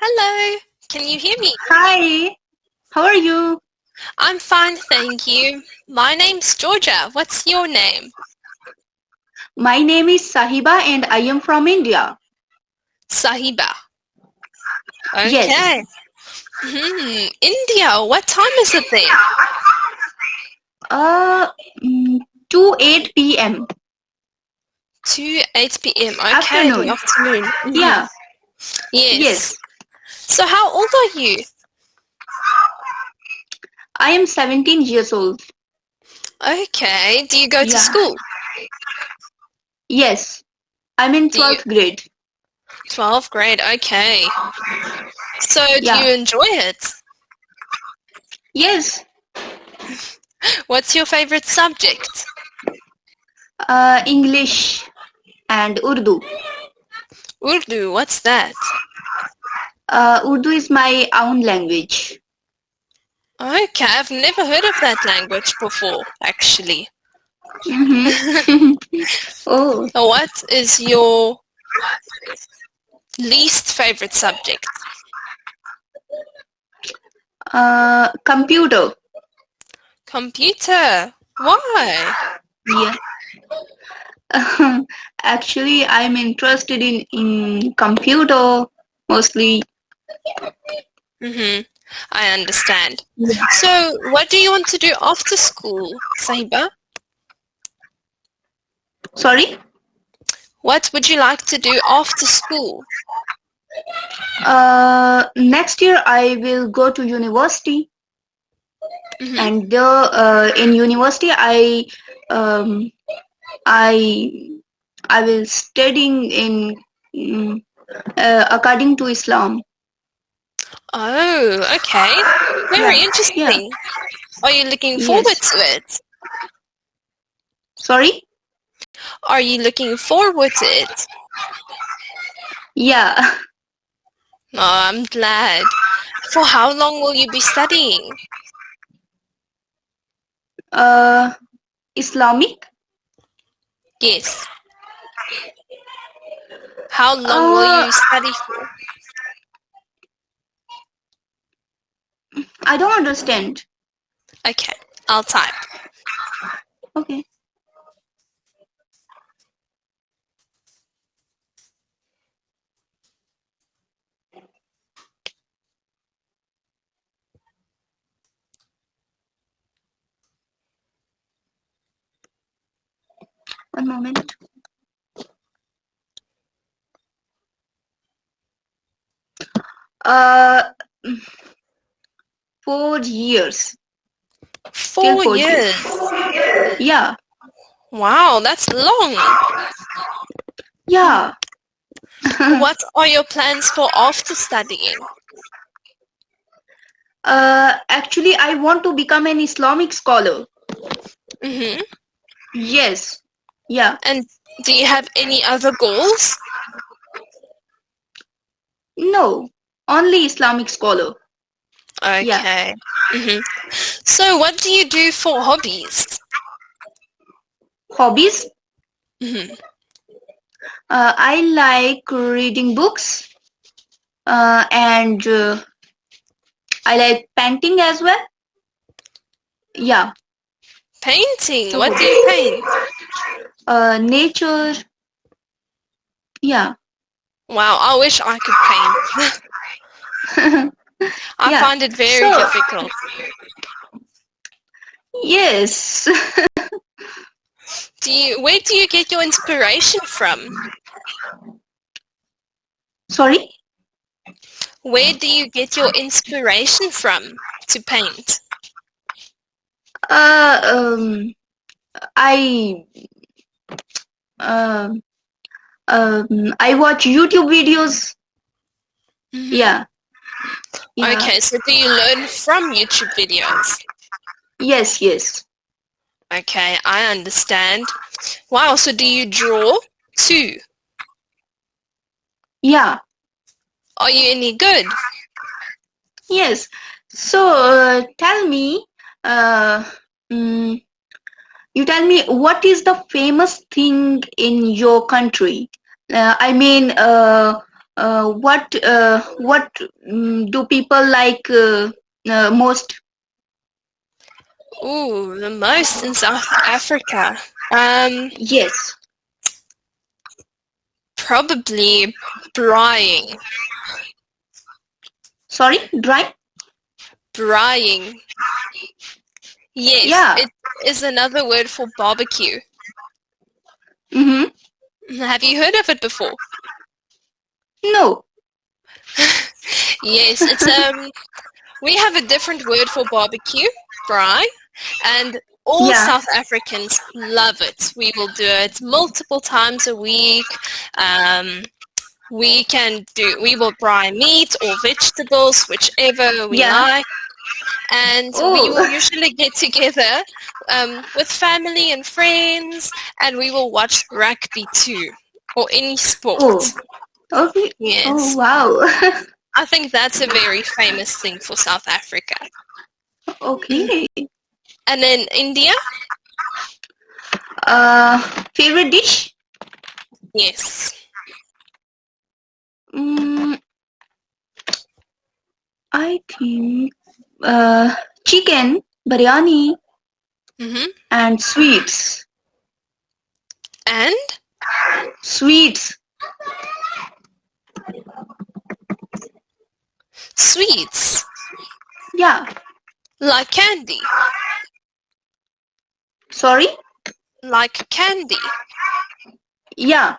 Hello, can you hear me? Hi, how are you? I'm fine, thank you. My name's Georgia. What's your name? My name is Sahiba and I am from India. Sahiba. Yes, Okay. India, what time is it there? uh, 2:08 p.m. 2:08 p.m. Okay, Afternoon. the afternoon. Yeah, Yes. yes, So how old are you? I am 17 years old. Okay. Do you go to Yeah, school? yes, I'm in Do you 12th grade. 12th grade? Okay. So do Yeah, you enjoy it? yes, What's your favorite subject? English and Urdu. Urdu, what's that? Urdu is my own language. Okay, I've never heard of that language before, actually. Mm-hmm. Oh, What is your least favorite subject? computer. Computer. Why? Yeah. Actually, I'm interested in computer mostly. I understand. Yeah. So, what do you want to do after school, Sahiba? Sorry? What would you like to do after school? Next year I will go to university, Mhm. and in university um, I I will studying in according to Islam. Oh, okay. Very Yeah, yeah. interesting. Are you looking forward Yes. to it? Sorry? Are you looking forward to it? Yeah. Oh, I'm glad. For how long will you be studying? Islamic? Yes. How long will Uh, you study for? I don't understand. Okay, I'll type. Okay. One moment. Uh, 4 years. Still 4 4 years. years. Yeah. Wow, that's long. Yeah. What are your plans for after studying? Actually, I want to become an Islamic scholar. Mm-hmm. Yes. Yeah. And do you have any other goals? No. Only Islamic scholar. Yeah. Okay. Mm-hmm. So what do you do for hobbies? Hobbies? Mm-hmm. I like reading books. And I like painting as well. Yeah. Painting. So What do you paint? nature. Yeah. Wow, I wish I could paint. I Yeah. find it very difficult. Yes. Where do you get your inspiration from? Sorry? Where do you get your inspiration from to paint? I um, I watch YouTube videos. Mm-hmm. Yeah. Yeah. Okay, so do you learn from YouTube videos? Yes, yes. Okay, I understand. Wow, so do you draw too? Yeah. Are you any good? Yes. So tell me, you tell me what is the famous thing in your country? I mean, what do people like most? Ooh, the most in South Africa. Yes. Probably braaiing. Sorry, dry? Braaiing. Yes, Yeah. it is another word for barbecue. Mm-hmm. Have you heard of it before? No. Yes, it's we have a different word for barbecue, braai, and all Yeah. South Africans love it. We will do it multiple times a week. We will braai meat or vegetables, whichever we Yeah. like. And we will usually get together with family and friends, and we will watch rugby too, or any sport. Oh, okay. Yes. Oh, wow. I think that's a very famous thing for South Africa. Okay. And in India? Favorite dish? Yes. I think chicken, biryani, and sweets. And? Sweets. Sweets? Yeah. Like candy? Sorry? Like candy? Yeah.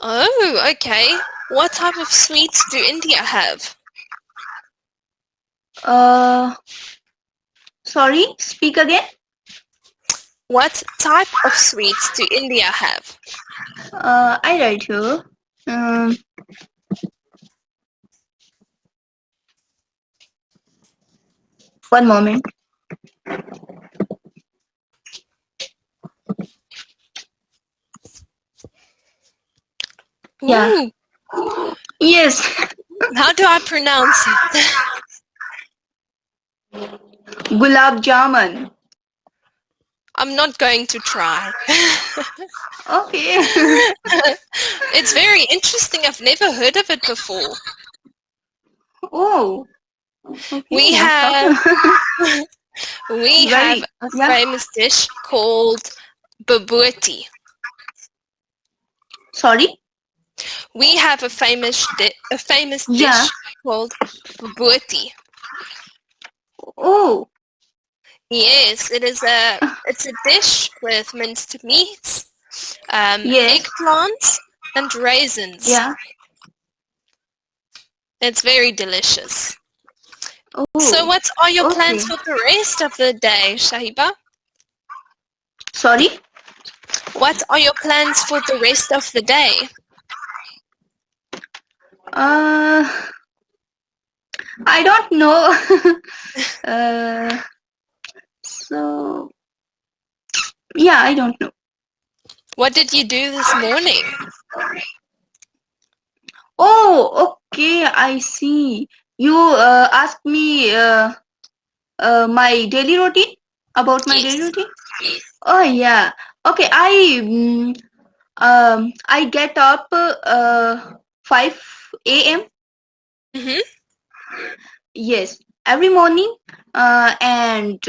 Oh, okay. What type of sweets do India have? Sorry, speak again. What type of sweets do India have? I write here. One moment. Yeah. Ooh, Yes. how do I pronounce it? Gulab jamun. I'm not going to try. Okay. It's very interesting. I've never heard of it before. Oh. Okay, We no have problem. we Very- have a yeah. famous dish called bobotie. Sorry? We have a famous dish Yeah. called bobotie. Oh. Yes, it's a dish with minced meats, Yes. eggplant, and raisins. Yeah. It's very delicious. Oh. So what are your Okay. plans for the rest of the day, Shahiba? Sorry? What are your plans for the rest of the day? I don't know. So yeah, I don't know. What did you do this morning? Oh, okay, I see. You asked me my daily routine, about my Yes. daily routine. Oh yeah. Okay, I get up 5 a.m. Mm-hmm. Yes, every morning, and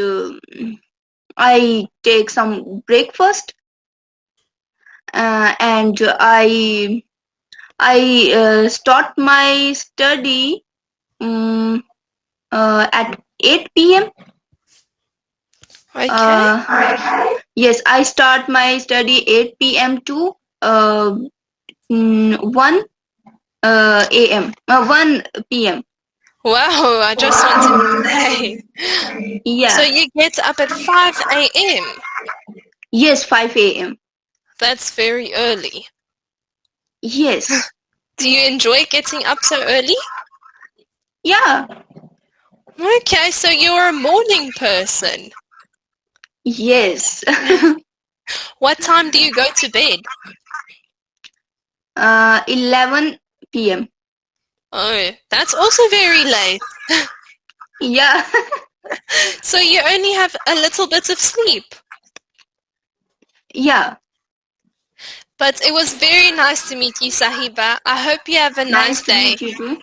I take some breakfast, and I start my study at 8 p.m. Okay. Yes, I start my study 8 p.m. to 1 a.m. 1 p.m. Wow, I just wanted to say. Yeah. So you get up at 5 a.m. Yes, 5 a.m. That's very early. Yes. Do you enjoy getting up so early? Yeah. Okay, so you're a morning person. Yes. What time do you go to bed? 11 p.m. Oh, that's also very late. Yeah. So you only have a little bit of sleep. Yeah. But it was very nice to meet you, Sahiba. I hope you have a nice To day. meet you too.